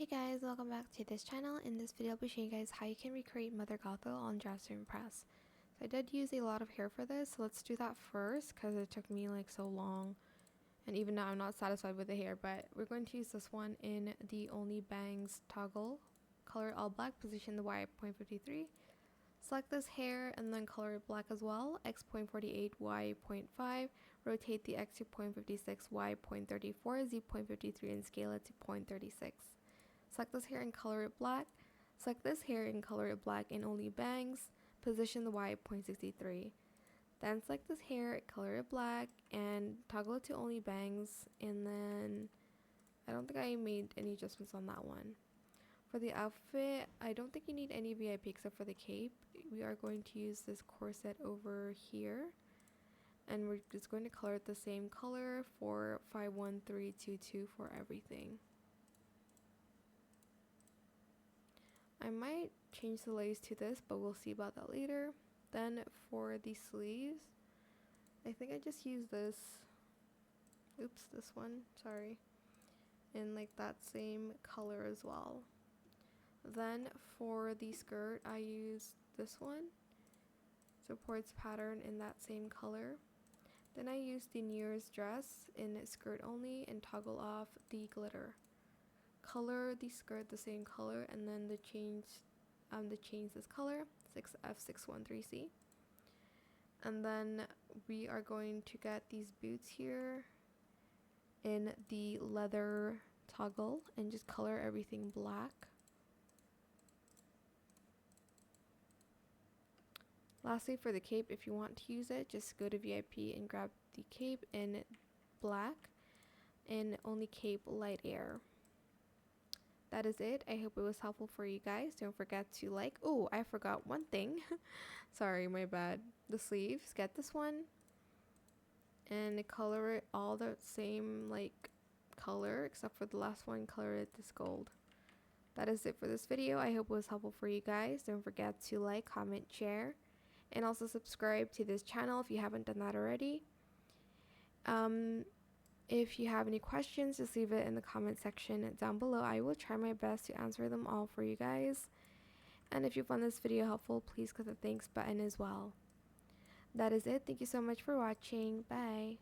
Hey guys, welcome back to this channel. In this video I'll be showing you guys how you can recreate Mother Gothel on Dress to Impress. So I did use a lot of hair for this, so let's do that first because it took me like so long, and even now I'm not satisfied with the hair, but we're going to use this one in the Only Bangs toggle. Color all black, position the Y at 0.53. Select this hair and then color it black as well, X 0.48, Y 0.5, rotate the X to 0.56, Y 0.34, Z 0.53 and scale it to 0.36. Select this hair and color it black. Select this hair and color it black in Only Bangs. Position the Y at 0.63. Then select this hair, color it black, and toggle it to Only Bangs. And then I don't think I made any adjustments on that one. For the outfit, I don't think you need any VIP except for the cape. We are going to use this corset over here. And we're just going to color it the same color for 51322 for everything. I might change the lace to this, but we'll see about that later. Then for the sleeves, I think I just use this, this one, sorry, in like that same color as well. Then for the skirt, I use this one, supports pattern in that same color. Then I use the New Year's dress in skirt only and toggle off the glitter. Color the skirt the same color and then the chains this color, F613C. And then we are going to get these boots here in the leather toggle and just color everything black. Lastly, for the cape, if you want to use it, just go to VIP and grab the cape in black and only cape light air. That is it. I hope it was helpful for you guys. Don't forget to like. Oh, I forgot one thing. Sorry, my bad. The sleeves. Get this one and color it all the same like color except for the last one. Color it this gold. That is it for this video. I hope it was helpful for you guys. Don't forget to like, comment, share, and also subscribe to this channel if you haven't done that already. If you have any questions, just leave it in the comment section down below. I will try my best to answer them all for you guys. And if you found this video helpful, please click the thanks button as well. That is it. Thank you so much for watching. Bye.